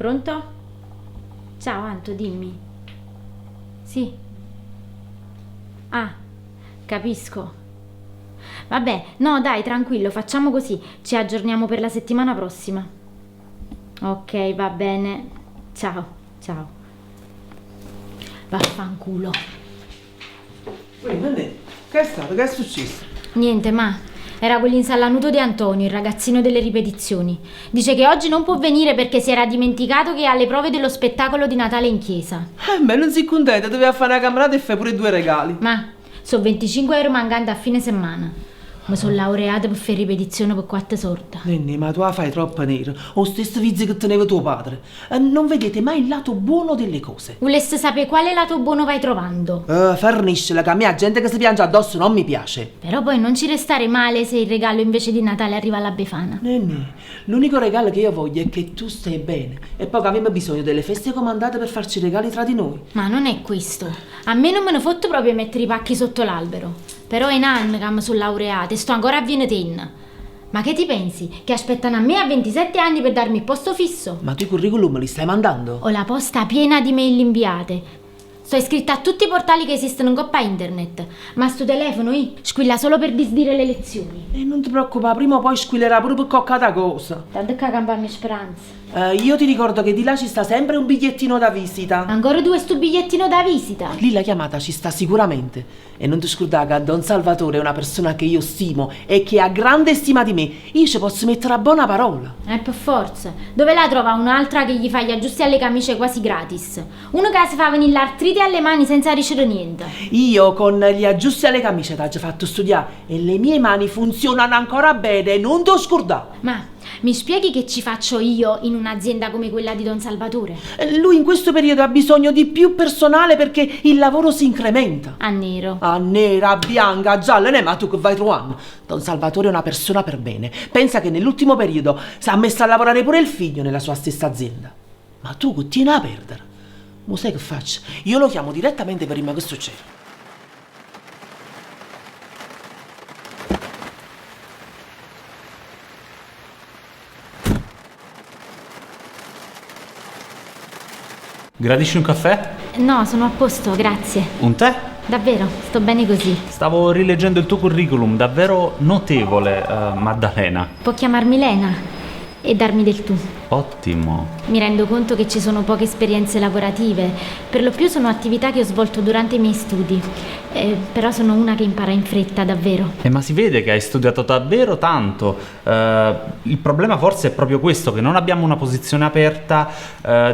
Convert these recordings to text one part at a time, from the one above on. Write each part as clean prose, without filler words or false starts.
Pronto? Ciao Anto, dimmi. Sì. Ah, capisco. Vabbè, no dai, tranquillo, facciamo così. Ci aggiorniamo per la settimana prossima. Ok, va bene. Ciao, ciao. Vaffanculo. Uè, Nannè, che è stato? Che è successo? Niente, ma era quell'insallanuto di Antonio, il ragazzino delle ripetizioni. Dice che oggi non può venire perché si era dimenticato che ha le prove dello spettacolo di Natale in chiesa. Beh, non si contenta, doveva fare una camerata e fai pure 2 regali. Ma sono 25 euro mancanti a fine settimana. Mi sono laureata per fare ripetizione per 4 sorte. Nenni, ma tu la fai troppo nero. Ho stesso vizio che teneva tuo padre. Non vedete mai il lato buono delle cose. Voleste sapere quale lato buono vai trovando? Forniscela, che a me la gente che si piange addosso non mi piace. Però poi non ci restare male se il regalo invece di Natale arriva alla Befana. Nenni, l'unico regalo che io voglio è che tu stai bene. E poi che abbiamo bisogno delle feste comandate per farci regali tra di noi. Ma non è questo. A me non me ne fotto proprio mettere i pacchi sotto l'albero. Però è un anno che mi sono laureata e sto ancora a Vieneten. Ma che ti pensi? Che aspettano a me a 27 anni per darmi il posto fisso? Ma tu i curriculum li stai mandando? Ho la posta piena di mail inviate. Sto iscritta a tutti i portali che esistono in coppa internet. Ma sto telefono, squilla solo per disdire le lezioni. E non ti preoccupare, prima o poi squillerà pure per coccata cosa. Tanto che cambiarmi speranza. Io ti ricordo che di là ci sta sempre un bigliettino da visita. Ancora 2 sto bigliettino da visita? Lì la chiamata ci sta sicuramente. E non ti scordare che Don Salvatore è una persona che io stimo e che ha grande stima di me. Io ci posso mettere a buona parola. Per forza. Dove la trova un'altra che gli fa gli aggiusti alle camicie quasi gratis? Uno che si fa venire l'artrite alle mani senza ricevere niente. Io con gli aggiusti alle camicie ti ho già fatto studiare e le mie mani funzionano ancora bene, non ti scordare. Ma mi spieghi che ci faccio io in un'azienda come quella di Don Salvatore? Lui in questo periodo ha bisogno di più personale perché il lavoro si incrementa. A nero. A nera, a bianca, a gialla, ma tu che vai trovando? Don Salvatore è una persona per bene. Pensa che nell'ultimo periodo si è messo a lavorare pure il figlio nella sua stessa azienda. Ma tu che tieni a perdere? Ma sai che faccio? Io lo chiamo direttamente per prima che succede. Gradisci un caffè? No, sono a posto, grazie. Un tè? Davvero, sto bene così. Stavo rileggendo il tuo curriculum, davvero notevole, Maddalena. Può chiamarmi Lena e darmi del tu. Ottimo. Mi rendo conto che ci sono poche esperienze lavorative, per lo più sono attività che ho svolto durante i miei studi, però sono una che impara in fretta, davvero. Ma si vede che hai studiato davvero tanto. Il problema forse è proprio questo, che non abbiamo una posizione aperta,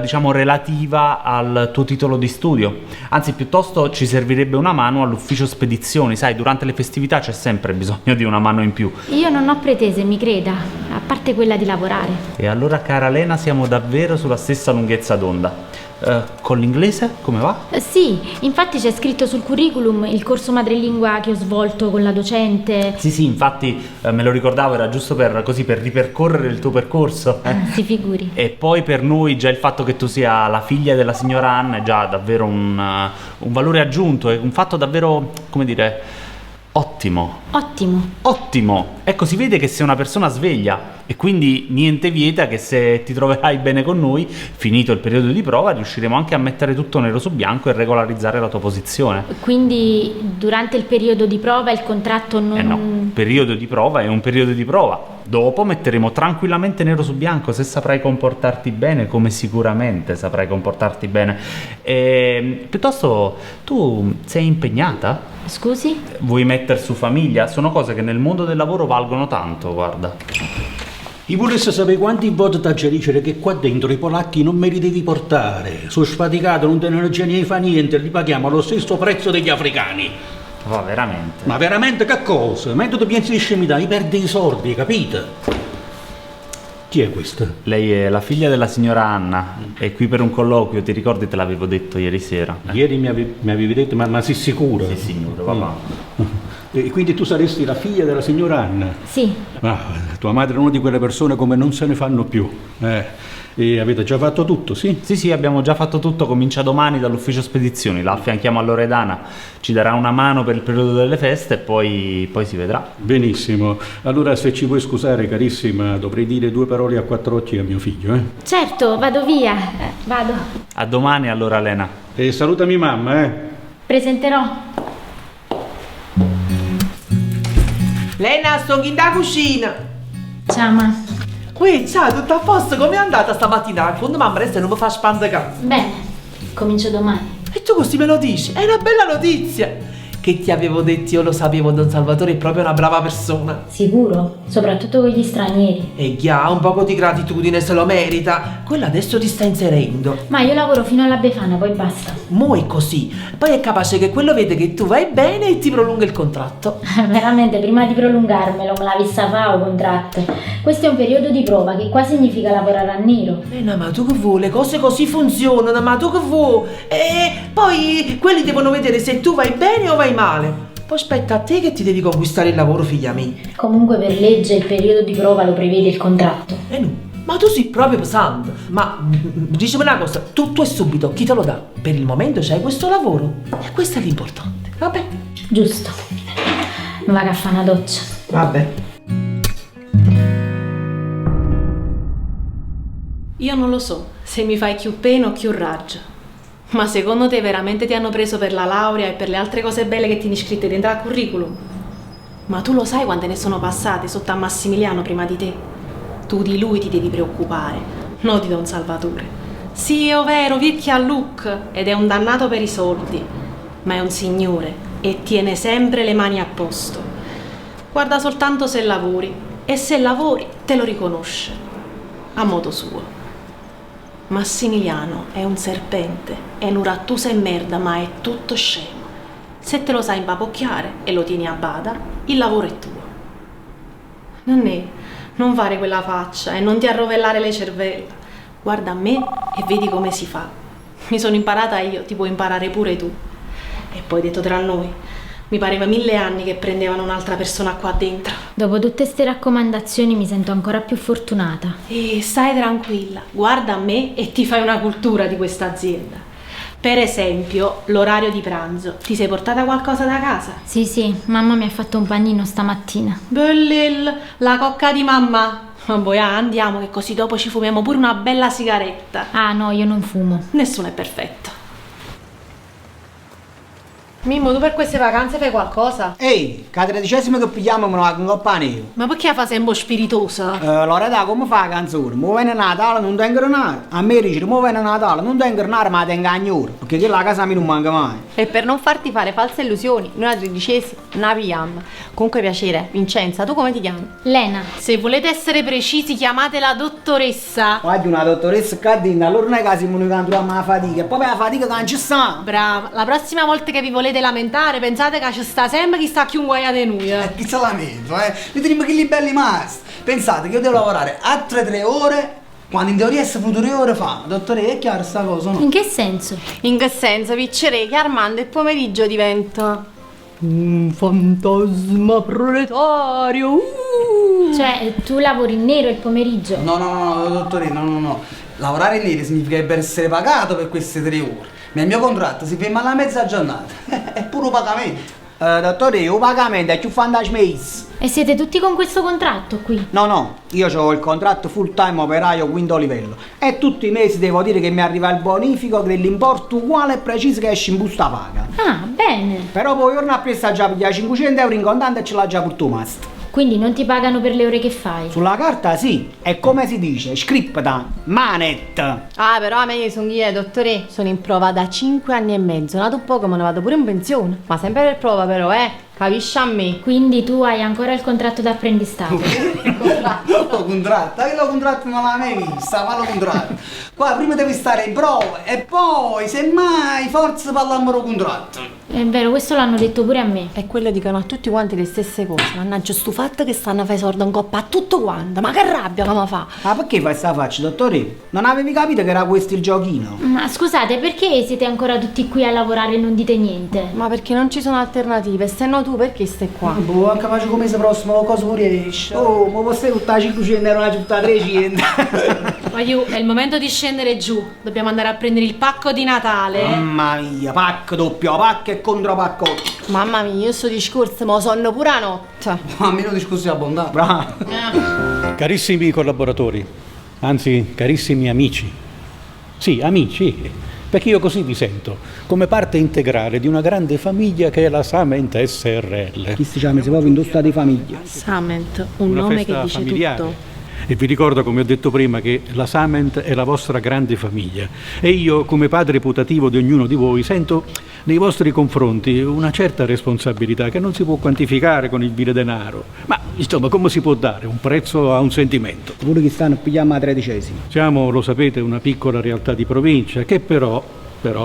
diciamo relativa al tuo titolo di studio. Anzi, piuttosto ci servirebbe una mano all'ufficio spedizioni, sai, durante le festività c'è sempre bisogno di una mano in più. Io non ho pretese, mi creda, a parte quella di lavorare. E allora, cara Lena, siamo davvero sulla stessa lunghezza d'onda. Con l'inglese come va? Sì, infatti c'è scritto sul curriculum il corso madrelingua che ho svolto con la docente. Sì, infatti me lo ricordavo, era giusto per ripercorrere il tuo percorso. Si figuri. E poi per noi già il fatto che tu sia la figlia della signora Anna è già davvero un valore aggiunto, è un fatto davvero, come dire, ottimo. Ottimo. Ecco, si vede che sei una persona sveglia e quindi niente vieta che se ti troverai bene con noi, finito il periodo di prova, riusciremo anche a mettere tutto nero su bianco e regolarizzare la tua posizione. Quindi durante il periodo di prova il contratto non... No, periodo di prova è un periodo di prova. Dopo metteremo tranquillamente nero su bianco se saprai comportarti bene, come sicuramente saprai comportarti bene. Piuttosto, tu sei impegnata? Scusi? Vuoi mettere su famiglia? Sono cose che nel mondo del lavoro valgono tanto, guarda. Io volessi sapere quanti voti t'ha dicere che qua dentro i polacchi non me li devi portare. Sono sfaticato, non te ne ne fa niente, li paghiamo allo stesso prezzo degli africani. Ma veramente? Ma veramente che cosa? Mentre tu pensi di scemità, perdi i soldi, capite? Chi è questa? Lei è la figlia della signora Anna, è qui per un colloquio, ti ricordi te l'avevo detto ieri sera? Ieri mi avevi detto, ma sei sicuro? Sì, signore, papà. E quindi tu saresti la figlia della signora Anna? Sì. Ah, tua madre è una di quelle persone come non se ne fanno più. E avete già fatto tutto, sì? Sì, abbiamo già fatto tutto, comincia domani dall'ufficio spedizioni, la affianchiamo a Loredana, ci darà una mano per il periodo delle feste e poi si vedrà. Benissimo. Allora, se ci vuoi scusare, carissima, dovrei dire 2 parole a 4 occhi a mio figlio, eh? Certo, vado via. Vado. A domani allora, Lena. E salutami mamma, eh? Presenterò. Lena, sto in da cucina. Ciao, ma. Uè, ciao, tutto a posto? Come è andata stamattina? Quando mamma resta non mi fa spandere. Bene, comincio domani. E tu così me lo dici? È una bella notizia. Che ti avevo detto, io lo sapevo, Don Salvatore è proprio una brava persona. Sicuro? Soprattutto con gli stranieri. E ha un poco di gratitudine, se lo merita. Quella adesso ti sta inserendo. Ma io lavoro fino alla Befana, poi basta. Mo' è così. Poi è capace che quello vede che tu vai bene e ti prolunga il contratto. Veramente, prima di prolungarmelo me l'avevi fa un contratto. Questo è un periodo di prova, che qua significa lavorare a nero. Lena, ma tu che vuoi? Le cose così funzionano, ma tu che vuoi? E poi quelli devono vedere se tu vai bene o vai male. Poi aspetta a te che ti devi conquistare il lavoro, figlia mia. Comunque per legge il periodo di prova lo prevede il contratto. No, ma tu sei proprio pesante. Ma dicimi una cosa, tutto e subito, chi te lo dà? Per il momento c'hai questo lavoro. E questo è l'importante, vabbè? Giusto. Mi vado a fare una doccia. Vabbè. Io non lo so se mi fai più pena o più raggio. Ma secondo te veramente ti hanno preso per la laurea e per le altre cose belle che ti hai scritte dentro al curriculum? Ma tu lo sai quante ne sono passate sotto a Massimiliano prima di te? Tu di lui ti devi preoccupare, non di Don Salvatore. Sì, è vero, vecchia a look ed è un dannato per i soldi, ma è un signore e tiene sempre le mani a posto. Guarda soltanto se lavori e se lavori te lo riconosce, a modo suo. Massimiliano è un serpente, è un rattuso e merda, ma è tutto scemo. Se te lo sai impapocchiare e lo tieni a bada, il lavoro è tuo. Non fare quella faccia e non ti arrovellare le cervella. Guarda a me e vedi come si fa. Mi sono imparata io, ti puoi imparare pure tu. E poi detto tra noi, mi pareva 1000 anni che prendevano un'altra persona qua dentro. Dopo tutte ste raccomandazioni mi sento ancora più fortunata. E stai tranquilla, guarda a me e ti fai una cultura di questa azienda. Per esempio, l'orario di pranzo. Ti sei portata qualcosa da casa? Sì, mamma mi ha fatto un panino stamattina. Bellil, la cocca di mamma. Ma poi andiamo che così dopo ci fumiamo pure una bella sigaretta. Ah no, io non fumo. Nessuno è perfetto. Mimmo, tu per queste vacanze fai qualcosa? Ehi, che 13ª che pigliamo me la coppa nero. Ma perché fa sempre spiritosa? Loretta, come fa la canzone? Mo viene Natale, non tengo denaro. A me dice, mo viene Natale, non tengo denaro, ma tengo a gnoro. Perché che la casa mia non manca mai. E per non farti fare false illusioni, noi la 13ª non la pigliamo. Comunque piacere, Vincenza, tu come ti chiami? Lena. Se volete essere precisi, chiamate la dottoressa. Guardi, una dottoressa qua dentro, allora non è che siamo noi che troviamo la fatica. E poi la fatica che non ci sta. Brava, la prossima volta che vi volete lamentare, pensate che ci sta sempre chi sta più guaiate noi. Chi se lamento, Noi teniamo che li belli masti. Pensate che io devo lavorare altre 3 ore, quando in teoria è saputo 3 ore fa. Dottore, è chiaro sta cosa, no? In che senso? In che senso, Piccerei, che Armando il pomeriggio diventa un fantasma proletario. Cioè, tu lavori in nero il pomeriggio? No, dottore, no. Lavorare in nero significa per essere pagato per queste 3 ore. Nel mio contratto si ferma alla mezza giornata. È puro pagamento. Dottore, il pagamento è più fantasmese. E siete tutti con questo contratto qui? No, io ho il contratto full time operaio quinto livello e tutti i mesi devo dire che mi arriva il bonifico dell'importo uguale e preciso che esce in busta paga. Ah, bene. Però poi giorno appresso già piglia 500 euro in contanti e ce l'ha già pure tu, master. Quindi non ti pagano per le ore che fai? Sulla carta sì, è come si dice, scripta, manet. Ah, però a me io sono io, dottore, sono in prova da 5 anni e mezzo. Nato un po' che me ne vado pure in pensione. Ma sempre per prova però, capisci a me? Quindi tu hai ancora il contratto d'apprendistato? Lo contratto? Che lo contratto non l'ha mai vista, ma lo contratto. Qua prima devi stare in prova e poi, semmai, forza parliamo lo contratto. È vero, questo l'hanno detto pure a me. E quello dicono a tutti quanti le stesse cose. Mannaggia sto fatto che stanno a fare sordo in coppa a tutto quanto. Ma che rabbia che mi fa? Ma perché fai sta faccia, dottore? Non avevi capito che era questo il giochino? Ma scusate, perché siete ancora tutti qui a lavorare e non dite niente? Ma perché non ci sono alternative? Se no tu tu perché stai qua? Boh, anche faccio come se prossimo cosa non riesce. Oh, ma posso tutta la 500 euro, una tutta 300. Aiù, è il momento di scendere giù. Dobbiamo andare a prendere il pacco di Natale. Mamma mia, pacco doppio, pacco e contropacco. Mamma mia, io sto discorso, ma sonno pure a notte. Ma meno discorsi abbondanti. Bravo. Carissimi collaboratori, anzi carissimi amici, sì, amici, perché io così vi sento, come parte integrale di una grande famiglia che è la Sament SRL. Chi si chiama? Si può indossare di famiglia. Sament, un Una nome festa che dice familiare. tutto. E vi ricordo, come ho detto prima, che la Sament è la vostra grande famiglia e io, come padre putativo di ognuno di voi, sento nei vostri confronti una certa responsabilità che non si può quantificare con il vile denaro. Ma insomma, come si può dare un prezzo a un sentimento? Pure che stanno a pigliare a 13. Siamo, lo sapete, una piccola realtà di provincia che però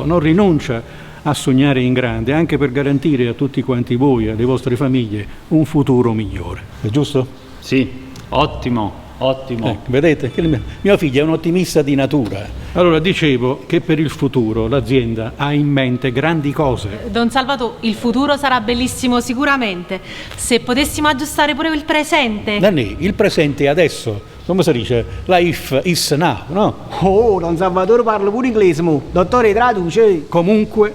non rinuncia a sognare in grande, anche per garantire a tutti quanti voi e alle vostre famiglie un futuro migliore. È giusto? Sì, ottimo. Ottimo. Vedete che mio figlio è un ottimista di natura. Allora dicevo che per il futuro l'azienda ha in mente grandi cose. Don Salvatore, il futuro sarà bellissimo sicuramente. Se potessimo aggiustare pure il presente. Nanni, il presente è adesso. Come si dice? Life is now, no? Oh, Don Salvatore parla pure inglese, mo. Dottore, traduce. Comunque,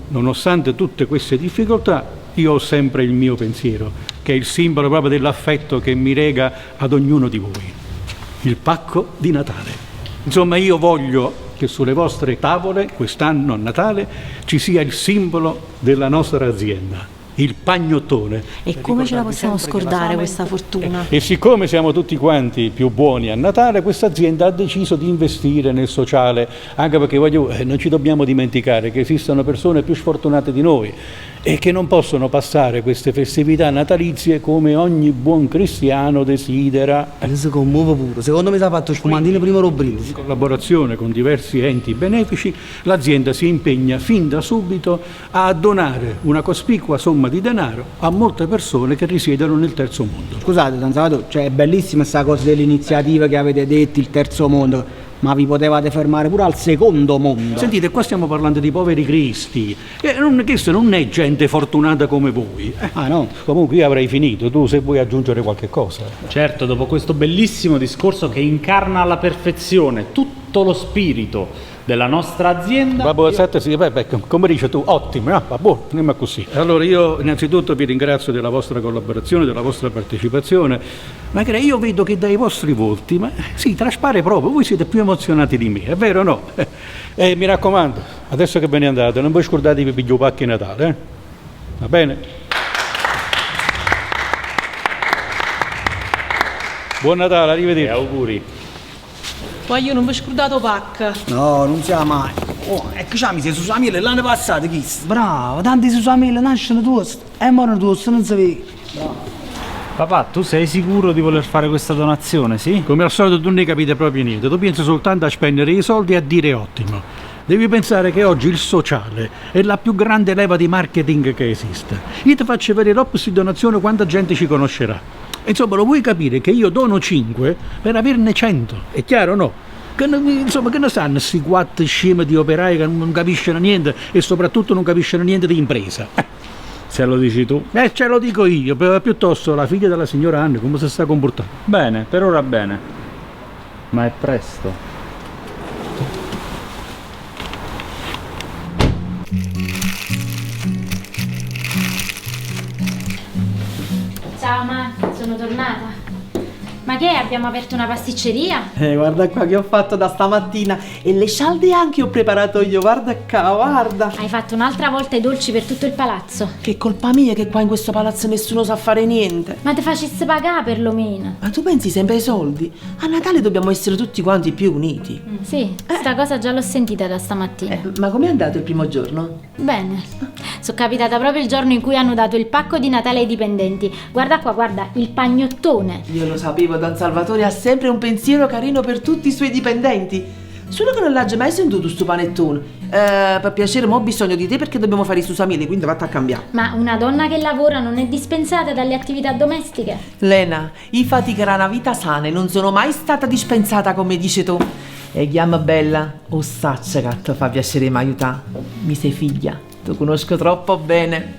nonostante tutte queste difficoltà, io ho sempre il mio pensiero, che è il simbolo proprio dell'affetto che mi lega ad ognuno di voi. Il pacco di Natale. Insomma, io voglio che sulle vostre tavole, quest'anno a Natale, ci sia il simbolo della nostra azienda. Il pagnottone. E come ce la possiamo scordare questa fortuna? E siccome siamo tutti quanti più buoni a Natale, questa azienda ha deciso di investire nel sociale, anche perché non ci dobbiamo dimenticare che esistono persone più sfortunate di noi e che non possono passare queste festività natalizie come ogni buon cristiano desidera. Si commuove pure. Secondo me si è fatto spumantino prima Robrino. In collaborazione con diversi enti benefici, l'azienda si impegna fin da subito a donare una cospicua somma di denaro a molte persone che risiedono nel terzo mondo. Scusate, Don Salvatore, cioè è bellissima questa cosa dell'iniziativa che avete detto, il terzo mondo. Ma vi potevate fermare pure al secondo mondo. Sentite, qua stiamo parlando di poveri cristi. Questa non è gente fortunata come voi. Ah no? Comunque io avrei finito, tu se vuoi aggiungere qualche cosa. Certo, dopo questo bellissimo discorso che incarna alla perfezione tutto lo spirito della nostra azienda. Come dici tu, ottimo, vabbè, andiamo così. Allora io innanzitutto vi ringrazio della vostra collaborazione, della vostra partecipazione, ma io vedo che dai vostri volti, ma sì, traspare proprio, voi siete più emozionati di me, è vero o no? Mi raccomando, adesso che ve ne andate, non voi scordatevi di pigliare pacchi Natale, eh? Va bene? Buon Natale, arrivederci. E auguri. Poi io non vi ho scordato pacca. No, non sia mai. Oh, e che c'ha mi sei su Samuele l'anno passato, chi? Bravo, tanti su Samuele nascono tu e morgono tu, non sapevi. Bravo. Papà, tu sei sicuro di voler fare questa donazione, sì? Come al solito tu ne capite proprio niente, tu pensi soltanto a spendere i soldi e a dire ottimo. Devi pensare che oggi il sociale è la più grande leva di marketing che esiste. Io ti faccio vedere dopo questa donazione quanta gente ci conoscerà. Insomma, lo vuoi capire che io dono 5 per averne 100? È chiaro o no? Che ne sanno questi 4 scemi di operai che non capiscono niente e soprattutto non capiscono niente di impresa? Se lo dici tu. Ce lo dico io, piuttosto la figlia della signora Anne come si sta comportando. Bene, per ora bene. Ma è presto. Ciao ma, sono tornata. Ma che, abbiamo aperto una pasticceria? Guarda qua che ho fatto da stamattina. E le cialde anche ho preparato io, guarda qua, guarda. Hai fatto un'altra volta i dolci per tutto il palazzo. Che colpa mia che qua in questo palazzo nessuno sa fare niente. Ma te facesse pagare perlomeno. Ma tu pensi sempre ai soldi? A Natale dobbiamo essere tutti quanti più uniti. Sì, sta cosa già l'ho sentita da stamattina. Ma com'è andato il primo giorno? Bene, sono capitata proprio il giorno in cui hanno dato il pacco di Natale ai dipendenti. Guarda qua, guarda, il pagnottone. Io lo sapevo, Don Salvatore ha sempre un pensiero carino per tutti i suoi dipendenti. Solo che non l'ha mai sentito sto panettone. Per piacere, mo ho bisogno di te perché dobbiamo fare i susamili, quindi vatti a cambiare. Ma una donna che lavora non è dispensata dalle attività domestiche? Lena, io faticherà una vita sana e non sono mai stata dispensata come dici tu. E chiama bella, o saccia che ti fa piacere mi aiutare. Mi sei figlia, ti conosco troppo bene.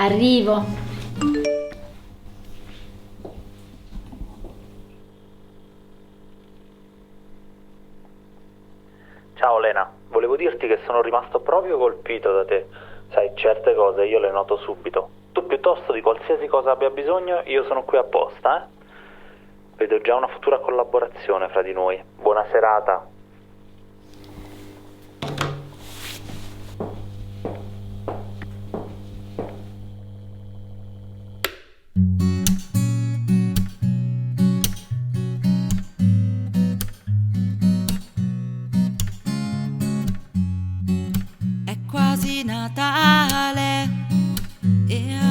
Arrivo. Ciao Lena, volevo dirti che sono rimasto proprio colpito da te. Sai, certe cose io le noto subito. Tu piuttosto di qualsiasi cosa abbia bisogno, io sono qui apposta, eh? Vedo già una futura collaborazione fra di noi. Buona serata. È quasi Natale e